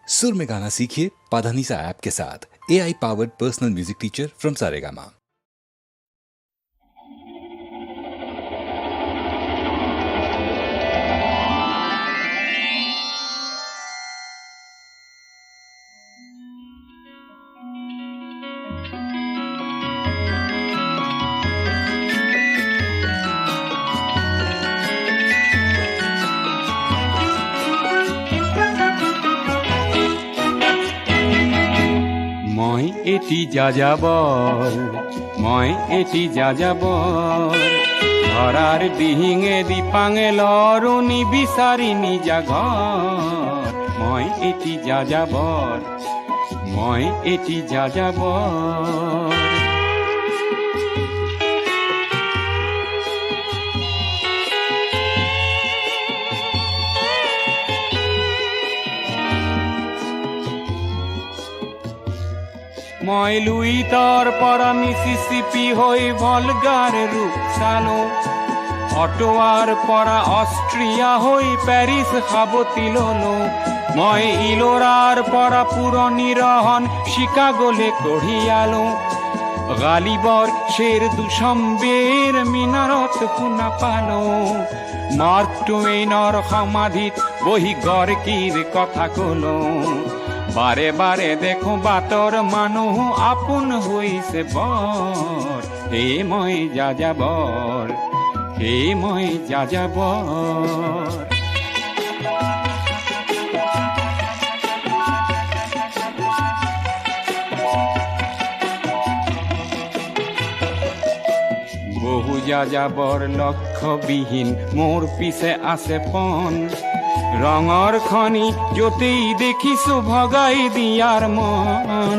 सुर में गाना सीखिए पाधानीसा ऐप के साथ। AI powered personal music teacher from Saregama. মই এটি যাযাবৰ, মই এটি যাযাবৰ, ধৰাৰ দিহিঙে দিপাঙে লৰণি বিচাৰি নিজা ঘৰ। মই এটি যাযাবৰ, মই এটি যাযাবৰ। মই লুইতৰ পৰা মিছিছিপি হৈ ভলগাৰ ৰূপ চালো, অটোৱাৰ পৰা অষ্ট্ৰিয়া হৈ পেৰিছ সাৱটি ললো। মই ইলোৰাৰ পৰা পুৰণি ৰহন চিকাগোলে কঢ়িয়ালো, গালিবৰ শ্বেৰ দুচম্বেৰ মিনাৰত শুনা পালো। মাৰ্ক টুৱেইনৰ সমাধিত বহি গৰ্কিৰ কথা কলো। বাৰে বাৰে দেখো বাটৰ মানুহ আপোন হৈছে বৰ। হে মই যাযাবৰ, হে মই যাযাবৰ। বহু যাযাবৰ লক্ষ্যবিহীন মোৰ পিছে আছে পণ। ৰঙৰ খনি য'তেই দেখিছো ভগাই দিয়াৰ মন।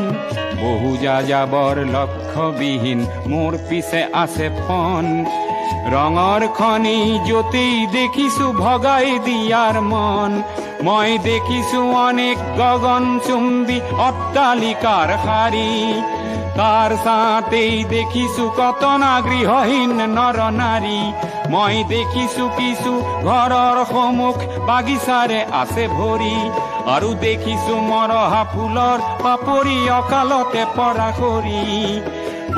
বহু যাযাবৰ লক্ষ্যবিহীন মোৰ পিছে আছে পণ। ৰঙৰ খনি য'তেই দেখিছো ভগাই দিয়াৰ মন। মই দেখিছো অনেক গগনচুম্বী অট্টালিকাৰ শাৰী, তাৰ ছাতেই দেখিছো কতনা গৃহহীন নৰ নাৰী। মই দেখিছো কিছু ঘৰৰ সন্মুখ বাগিচাৰে আছে ভৰি, আৰু দেখিছো মৰহা ফুলৰ পাপৰি অকালতে পৰা সৰি।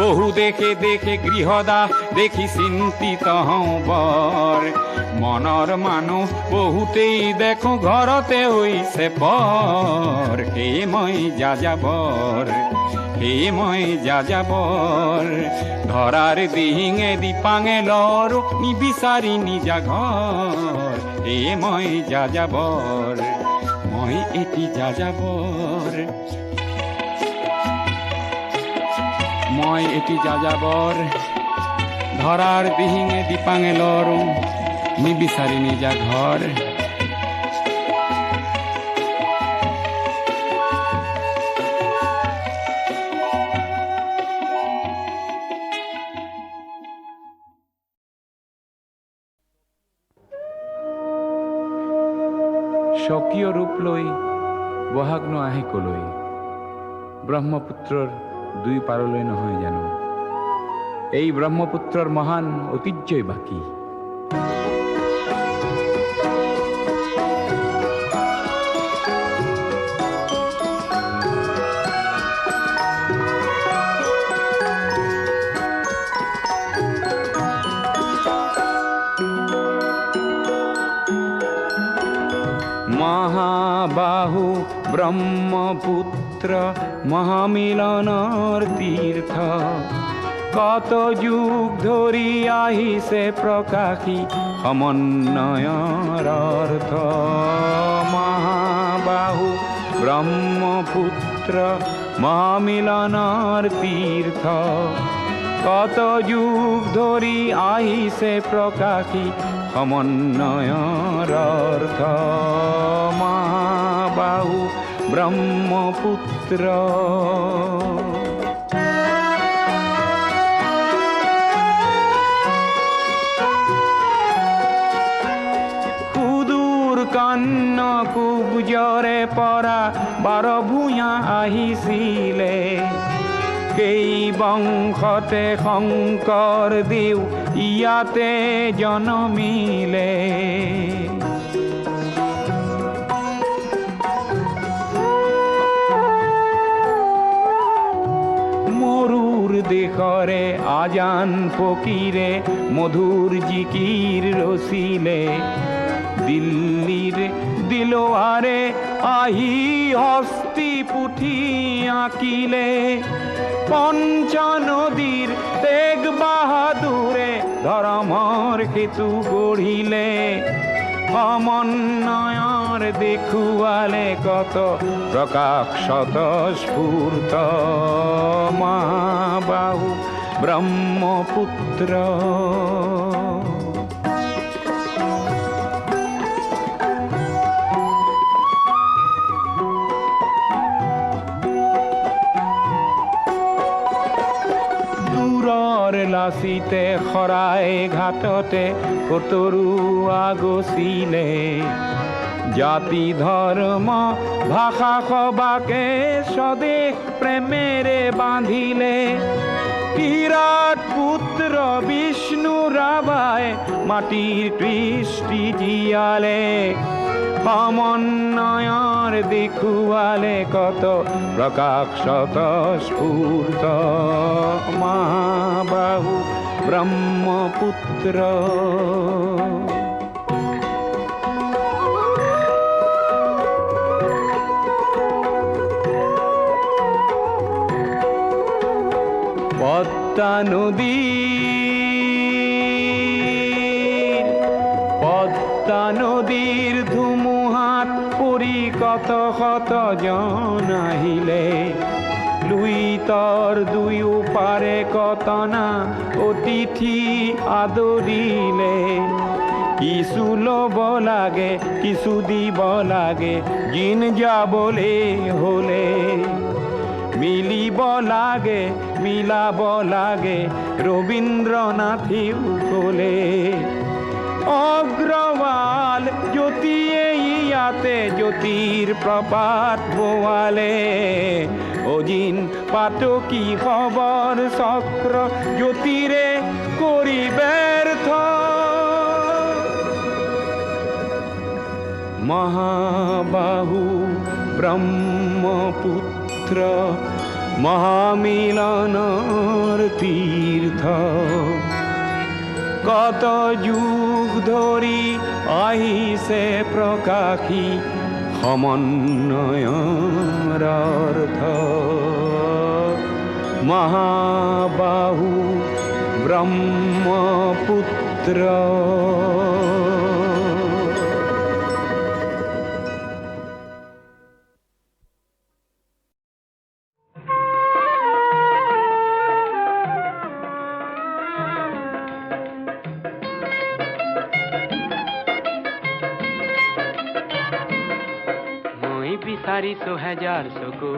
বহু দেখে দেখে গৃহদাহ দেখি চিন্তিত হওঁ বৰ। মনৰ মানুহ বহুতেই দেখো ঘৰতে হৈছে পৰ। হে মই যাযাবৰ, হে মই যাযাবৰ, ধৰাৰ দিহিঙে দিপাঙে লৰ নিবিচাৰি নিজা ঘৰ। হে মই যাযাবৰ, মই এটি যাযাবৰ, মই এটি যাযাবৰ, ধৰাৰ দিহিঙে দিপাঙে লৰ নিবিচাৰি নিজা ঘৰ। স্বকীয় ৰূপ লৈ বহাগ্ন আহে কলৈ, ব্ৰহ্মপুত্ৰৰ দুই পাৰলৈ নহয় জানো। এই ব্ৰহ্মপুত্ৰৰ মহান ঐতিহ্যই বাকী। মহাবাহু ব্ৰহ্মপুত্ৰ মহামিলনৰ তীৰ্থ, কত যুগ ধৰি আহিছে প্ৰকাশী সমন্বয়ৰ অৰ্থ। মহাবাহু ব্ৰহ্মপুত্ৰ মহামিলনৰ তীৰ্থ, কত যুগ ধৰি আহিছে প্ৰকাশী সমন্বয়ৰ অৰ্থ। মহাবাহু ব্ৰহ্মপুত্ৰ। সুদূৰ কন্যকুব্জৰে পৰা 12 ভূঞা আহিছিলে, সেই বংশতে শংকৰ দেও ইয়াতে জনমিলে। দেখরে আজান ফকিরে মধুর জিকির রসিলে দিল্লির দিলোয়ারে আহি হস্তি পুঠি আঁকিলে পঞ্চা নদীর তেগ বাহাদুরে ধরমর খেতু গঢ়িলে সমন্বয়ৰ দেখুৱালে কত প্ৰকাশ স্ফূৰ্ত মহাবাহু ব্ৰহ্মপুত্ৰ লাচিতে খৰাই ঘাটতে কতৰুৱা গছিলে জাতি ধৰ্ম ভাষা সবাকে স্বদেশ প্ৰেমেৰে বান্ধিলে বিৰাট পুত্ৰ বিষ্ণু ৰাভাই মাটিৰ কৃষ্টি জীয়ালে সমন্বয়ৰ দেখুৱালে কত প্ৰকাশ স্ফূৰ্ত মহাবাহু ব্ৰহ্মপুত্ৰ পদ্মা নদীৰ ধুমুহাত পৰি কত শত জন আহিলে লুইতৰ দুয়ো পাৰে কতনা অতিথি আদৰিলে কিছু ল'ব লাগে কিছু দিব লাগে জিন যাবলে হলে মিলিব লাগে মিলাব লাগে ৰবীন্দ্ৰনাথেও ক'লে অগ্ৰৱাল জ্যোতিয়ে ইয়াতে জ্যোতিৰ প্ৰপাত বোৱালে অজিন পাতকী খবৰ চক্ৰ জ্যোতিৰে কৰি ব্যৰ্থ মহাবাহু ব্ৰহ্মপুত্ৰ মহামিলনৰ তীৰ্থ কত যুগ ধৰি আহিছে প্ৰকাশী সমন্বয়ৰ অৰ্থ মহাবাহু ব্ৰহ্মপুত্ৰ বিচাৰিছো হেজাৰ চকু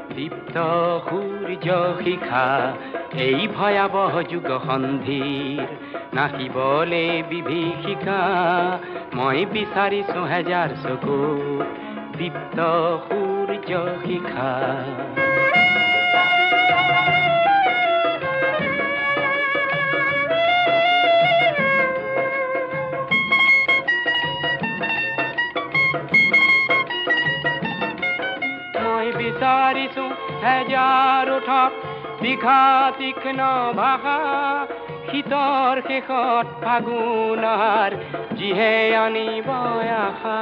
দীপ্ত সূৰ্য শিখা এই ভয়াৱহ যুগ সন্ধিৰ নাহিবলে বিভীষিকা মই বিচাৰিছো হেজাৰ চকু দীপ্ত সূৰ্য শিখা বিচাৰিছো হেজাৰ ওঠত দীঘা তীক্ষ্ণ ভাষা শীতৰ শেষত ফাগুনৰ যিহে আনিব আশা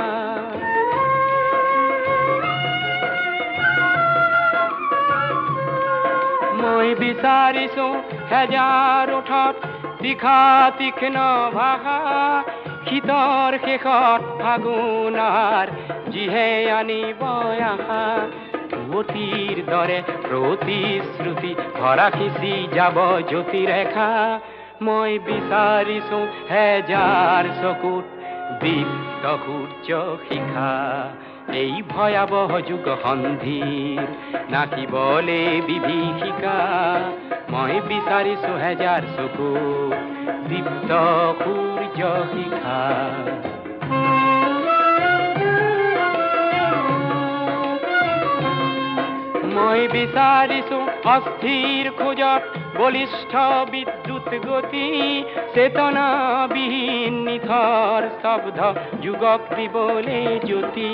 মই বিচাৰিছো হেজাৰ ওঠত দীঘা তীক্ষ্ণ ভাষা শীতৰ শেষত ফাগুনৰ যিহে আনিব আশা অতীৰ দৰে প্ৰতিশ্ৰুতি ভৰা খিচি যাব জ্যোতিৰেখা মই বিচাৰিছো হেজাৰ চকুত দীপ্ত সূৰ্য শিখা এই ভয়াৱহ যুগ সন্ধিৰ নাকিবলে বিভীষিকা মই বিচাৰিছো হেজাৰ চকুত দীপ্ত সূৰ্য শিখা মই বিচাৰিছো অস্থিৰ খোজত বলিষ্ঠ বিদ্যুৎ গতি চেতনাবিহীন নিথৰ শব্দ যুগক দিবলে জ্যোতি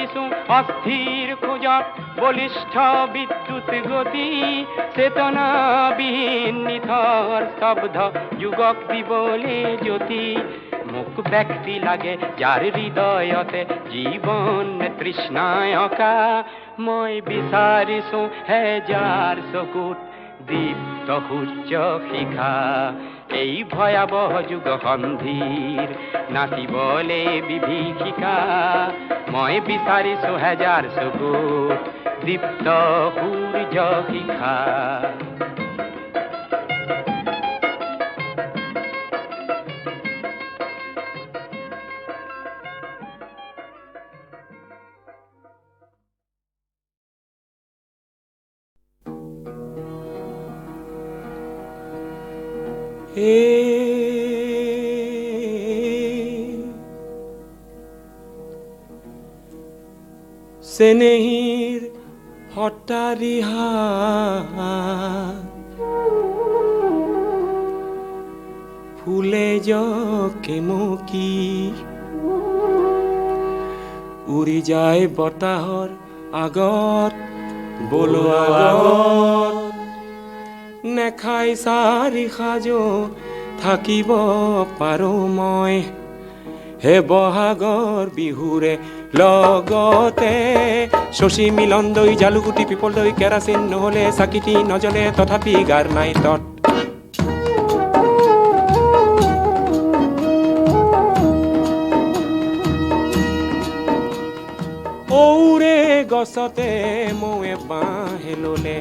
বিচাৰিছো অস্থিৰ খোজত বলিষ্ঠ বিদ্যুৎ গতি চেতনাবিহীন নিথৰ স্তব্ধ যুগক দিবলে জ্যোতি মোক ব্যক্তি লাগে যাৰ হৃদয়তে জীৱন তৃষ্ণায়কা মই বিচাৰিছো হেজাৰ চকুত দীপ্ত সূৰ্য শিখা এই ভয়াবহ যুগ সন্ধিৰ নাচিবলে বিভীষিকা মই বিচাৰিছো হেজাৰ চকুত দীপ্ত সূৰ্য শিখা চেনেহীৰ হতাৰিহা ফুলে জকেমকি উৰি যায় বতাহৰ আগত বলোৱা আগত নেখাই চাৰি সাজো থাকিব পাৰো মই হে বহাগৰ বিহুৰে লগতে শশী মিলন দৈ জালুগুটি পিপল দৈ কেৰাচিন নহলে চাকিটি নজলে তথাপি গাৰ নাই তত ঔৰে গছতে মৌৱে বাঁহে ললে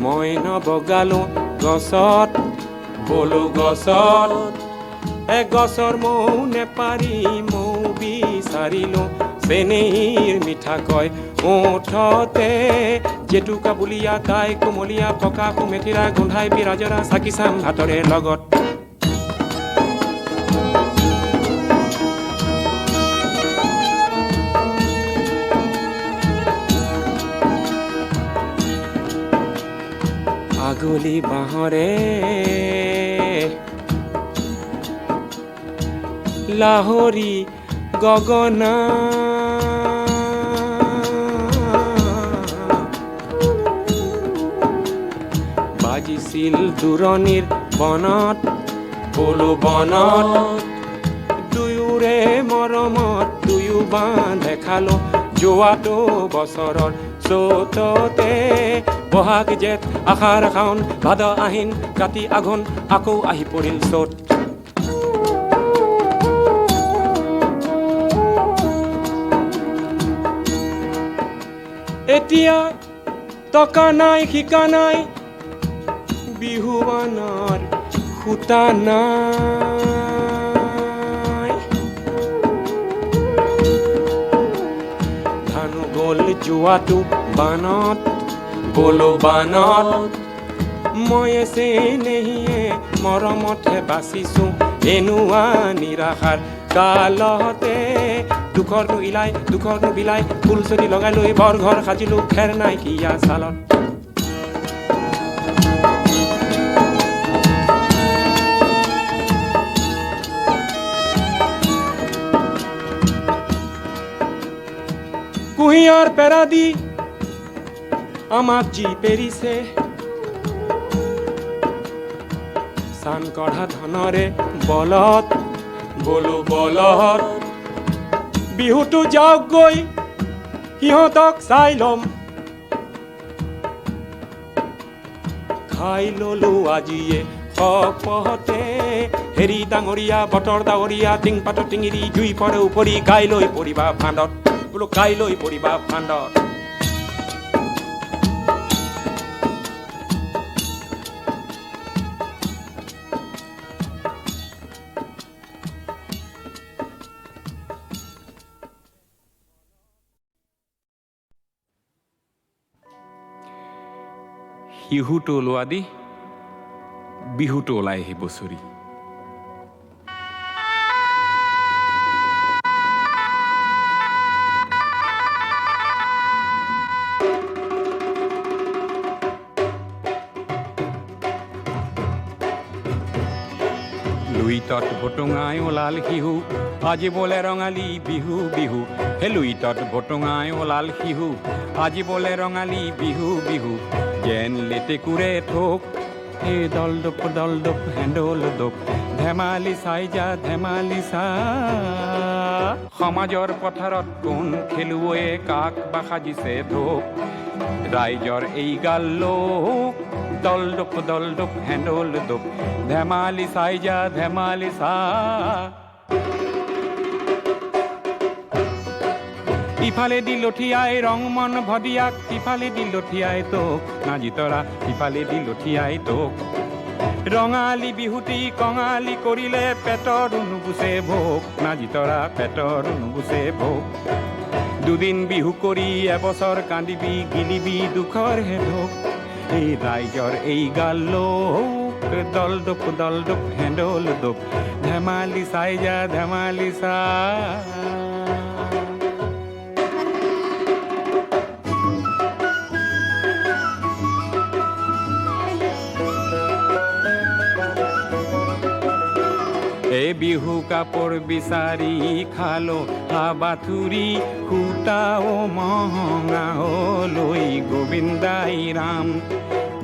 মই নবগালো গছত বলো গছত গছৰ মৌ নেপাৰি মৌ বিচাৰিলো চেনেহীৰ মিঠা কয় ওঠতে জেতুকা বুলিয়া তাই কোমলীয়া পকা কুমেথিৰা গোন্ধাই বিৰাজৰা চাকি চাম ভাতৰে লগত আগলি বাঁহৰে লাহৰি গগনা বাজিছিল দূৰণিৰ বনত বলো বনত দুয়োৰে মৰমত দুয়ো বান্ধে খালো যোৱাটো বছৰৰ চৌততে বহাগ জেঠ আষাৰ শাওণ ভাদ আহিন কাতি আঘোণ আকৌ আহি পৰিল চ'ত এতিয়া টকা নাই শিকা নাই বিহুৱানৰ সূতা নাই ধান গ'ল যোৱাটো বানত বলো বানত মই চেনেহীয়ে মৰমতহে বাচিছো এনুৱা নিৰাশাৰ কালতে দুখৰ ইলাই দুখৰ বিলাই ফুল চুটি লগাই লৈ বৰ ঘৰ সাজিলো খেৰ নাই কিয়া চালত কুঁহিয়াৰ পেৰা দি আমাক যি পেৰিছে চান কঢ়া ধনৰে বলত বলো বলত বিহুটো যাওক গৈ সিহঁতক চাই ল'ম খাই ললো আজিয়ে সপহতে হেৰি ডাঙৰীয়া বতৰ ডাৱৰীয়া টিং পাতৰ টিঙিৰি জুই পৰে উপৰি কাইলৈ পৰিবা ফান্দত বোলো কাইলৈ পৰিবা ফান্দত শিহুটো ওলোৱা দি বিহুটো ওলাই আহি বছৰি লুইতত ভটুঙাই ওলাল শিহু আজি বোলে ৰঙালী বিহু বিহু হে লুইতত ভটুঙাই ওলাল শিহু আজি বোলে ৰঙালী বিহু বিহু যেন লেটেকুৰে ঠোক হে দল দপ হেণ্ডল দপ ধেমালি চাই যা ধেমালি চা সমাজৰ পথাৰত কোন খেলুৱৈয়ে কাক বা সাজিছে ধোক ৰাইজৰ এইগাল লোক দল দপ হেণ্ডল দপ ধেমালি চাই যা ধেমালি চা ইফালেদি লঠিয়াই ৰংমন ভদিয়াক সিফালেদি লঠিয়াই তোক নাজি তৰা সিফালেদি লঠিয়াই তোক ৰঙালী বিহুটি কঙালী কৰিলে পেটৰ নুগুচে ভোক নাজি তৰা পেটৰ নুগুচে ভোক দুদিন বিহু কৰি এবছৰ কান্দিবি গিলিবি দুখৰ হে ঢোক এই ৰাইজৰ এইগাল লোক দল দপ হেণ্ডল দপ ধেমালি চাই যা ধেমালি চা এ বিহু কাপোৰ বিচাৰি খালো হাবাথুৰি সূতাও মহঙা লৈ গোবিন্দাই ৰাম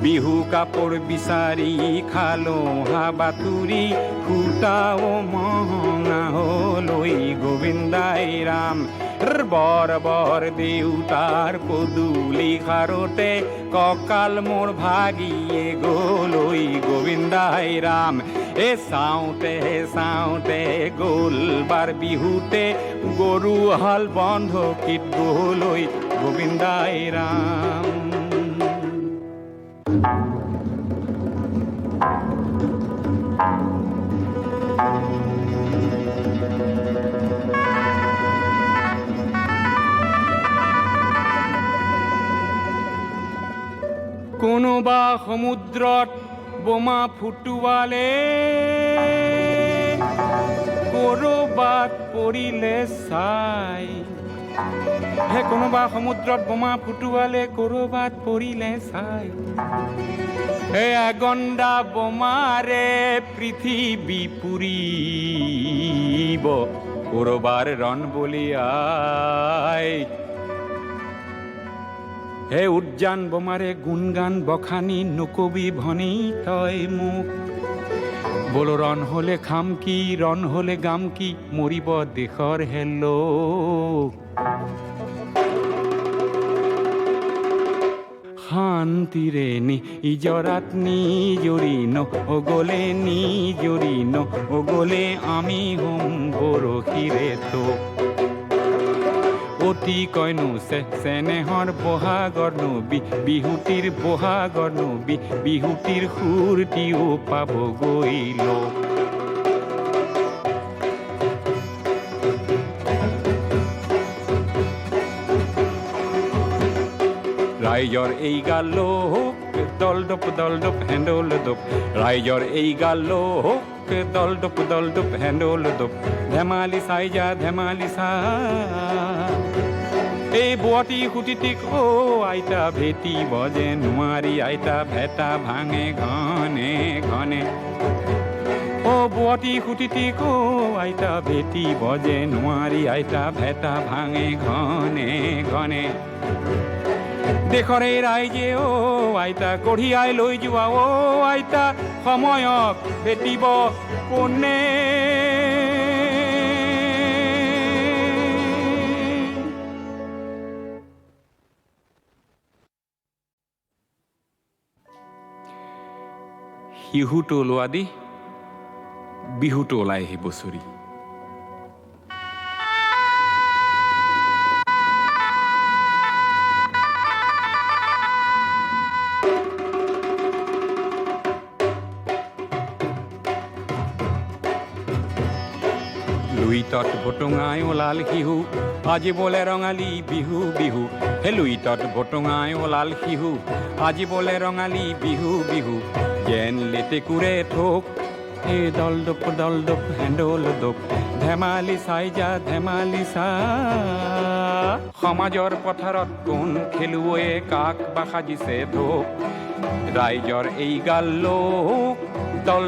বিহু কাপোৰ বিচাৰি খালো হাবাথুৰি সূতাও মহঙা লৈ গোবিন্দাই ৰাম বৰ বৰ দেউতাৰ পদূলি খাৰোতে কঁকাল মোৰ ভাগিয়ে গলৈ গোবিন্দাই ৰাম এ চাওঁতে গ'ল বাৰ বিহুতে গৰু হাল বন্ধকীত গলৈ গোবিন্দাই ৰাম কোনোবা সমুদ্ৰত বোমা ফুটুৱালে কৰবাত পৰিলে চাই হে কোনোবা সমুদ্ৰত বোমা ফুটুৱালে কৰবাত পৰিলে চাই হে আগন্দা বোমাৰে পৃথিৱী পুৰিব কৰবাৰ ৰণবলিয়াই হে উদ্যান বোমাৰে গুণগান বখানি নকবি ভনী তই মোক বোলো ৰণ হলে খাম কি ৰণ হলে গাম কি মৰিব দেশৰ হেল্লো শান্তিৰে নিজৰাত নিজৰি নগলে নিজৰি নগলে আমি হম বৰশীৰে তোক অতি কইনো চেনেহৰ বহাগৰ নবী বিহুটিৰ বহাগৰ নবী বিহুটিৰ সুৰটিও পাব গৈল ৰাইজৰ এইগাল লোক দল দপ হেণ্ডল দপ ৰাইজৰ এইগাল লোক দল দপ হেণ্ডল দপ ধেমালি চাই যা ধেমালি চা এই বুৱতী সুতিটিক আইতা ভেটিব যে নোৱাৰি আইতা ভেটা ভাঙে ঘনে ঘনে বুৱতী সুতিটিক আইতা ভেটিব যে নোৱাৰি আইতা ভেটা ভাঙে ঘনে ঘনে দেশৰে ৰাইজে আইতা কঢ়িয়াই লৈ যোৱা আইতা সময়ক ভেটিব কোনে শিহুটো ওলোৱা দি বিহুটো ওলাই আহি বছৰি লুইতত ভটুঙাই ওলাল শিহু আজি বোলে ৰঙালী বিহু বিহু হে লুইতত ভটুঙাই ওলাল শিহু আজি বোলে ৰঙালী বিহু বিহু যেন লেটেকুৰে ঠোক হে দল দপ হেণ্ডল দপ ধেমালি চাই যা ধেমালি চা সমাজৰ পথাৰত কোন খেলুৱৈয়ে কাক বা সাজিছে ধোক ৰাইজৰ এইগাল লোক দল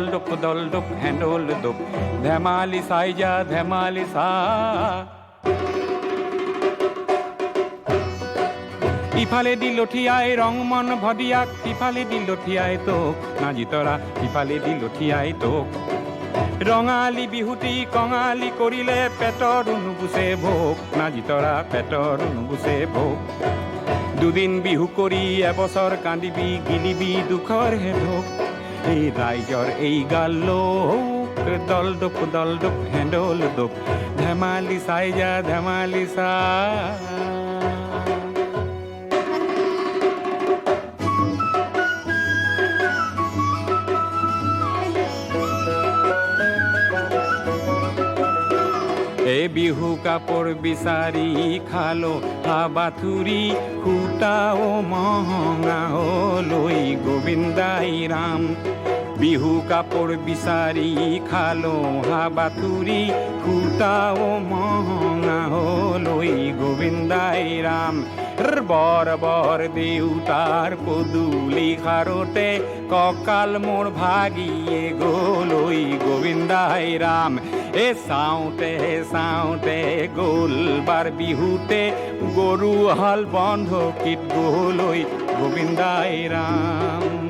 ডোপ হেণ্ডল ডোপ ধেমালি চাই যা ধেমালি চা ইফালেদি লঠিয়াই ৰংমন ভদিয়াক সিফালেদি লঠিয়াই তোক নাজি তৰা সিফালেদি লঠিয়াই তোক ৰঙালী বিহুতি কঙালী কৰিলে পেটৰ নুগুচে ভোক নাজি তৰা পেটৰ নুগুচে ভোক দুদিন বিহু কৰি এবছৰ কান্দিবি গিলিবি দুখৰ হে ঢোক এই ৰাইজৰ এই গাল লোক দল ডোপ হেণ্ডল ডোপ ধেমালি চাই যা ধেমালি চা এই বিহু কাপোৰ বিচাৰি খালো হাবাথুৰি সূতাও মহঙা লৈ গোবিন্দাই ৰাম বিহু কাপোৰ বিচাৰি খালো হাবাথুৰি সূতাও মহঙা লৈ গোবিন্দাই ৰাম বৰ বৰ দেউতাৰ পদূলি খাৰোতে কঁকাল মোৰ ভাগিয়ে গলৈ গোবিন্দাই ৰাম এ চাওঁতে গ'ল বাৰ বিহুতে গৰু হাল বন্ধকীত গলৈ গোবিন্দাই ৰাম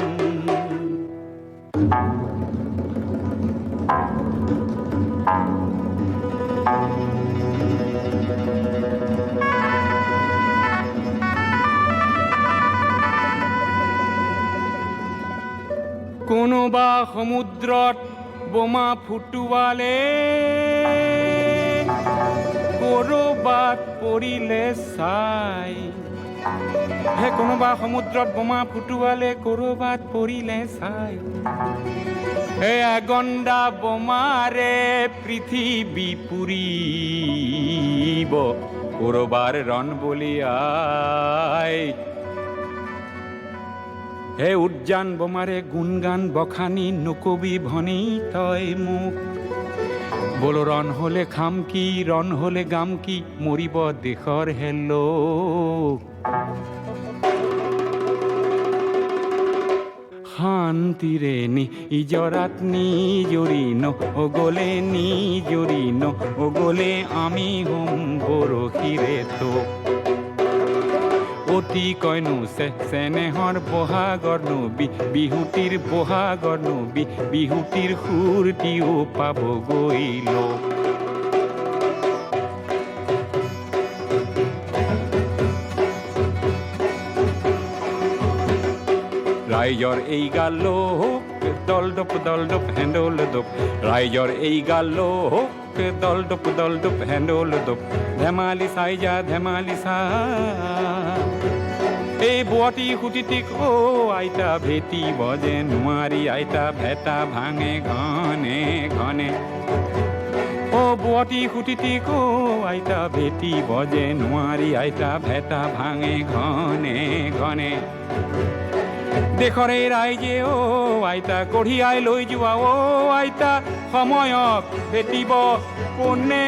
কোনোবা সমুদ্ৰত বোমা ফুটুৱালে কৰবাত পৰিলে চাই হে কোনোবা সমুদ্ৰত বোমা ফুটুৱালে কৰবাত পৰিলে চাই হে আগন্দা বোমাৰে পৃথিৱী পুৰিব কৰবাৰ ৰণ বলিয়াই হে উদ্যান বোমাৰে গুণগান বখানি নকবি ভনী তই মোক বোলো ৰণ হলে খাম কি ৰণ হলে গাম কি মৰিব দেশৰ হেল্লো শান্তিৰে নিজৰাত নিজৰি নগলে নিজৰি নগলে আমি হোম বৰশীৰে তোক অতি কইনো চেনেহৰ বহাগৰ নবী বিহুতিৰ বহাগৰ নবী বিহুতিৰ সুৰটিও পাবগৈ লোক ৰাইজৰ এই গাল লোক দল ডোপ হেণ্ডল ডোপ ৰাইজৰ এই গাল লোক দল ডোপ হেণ্ডল ডোপ ধেমালি চাই যা ধেমালি চা এই বোৱাটি সুতিটিক আইতা ভেটিব যে নোৱাৰি আইতা ভেটা ভাঙে ঘনে ঘনে বোৱাটি সুতিটিক আইতা ভেটিব যে নোৱাৰি আইতা ভেটা ভাঙে ঘনে ঘনে দেশৰে ৰাইজে আইতা কঢ়িয়াই লৈ যোৱা আইতা সময়ক ভেটিব কোনে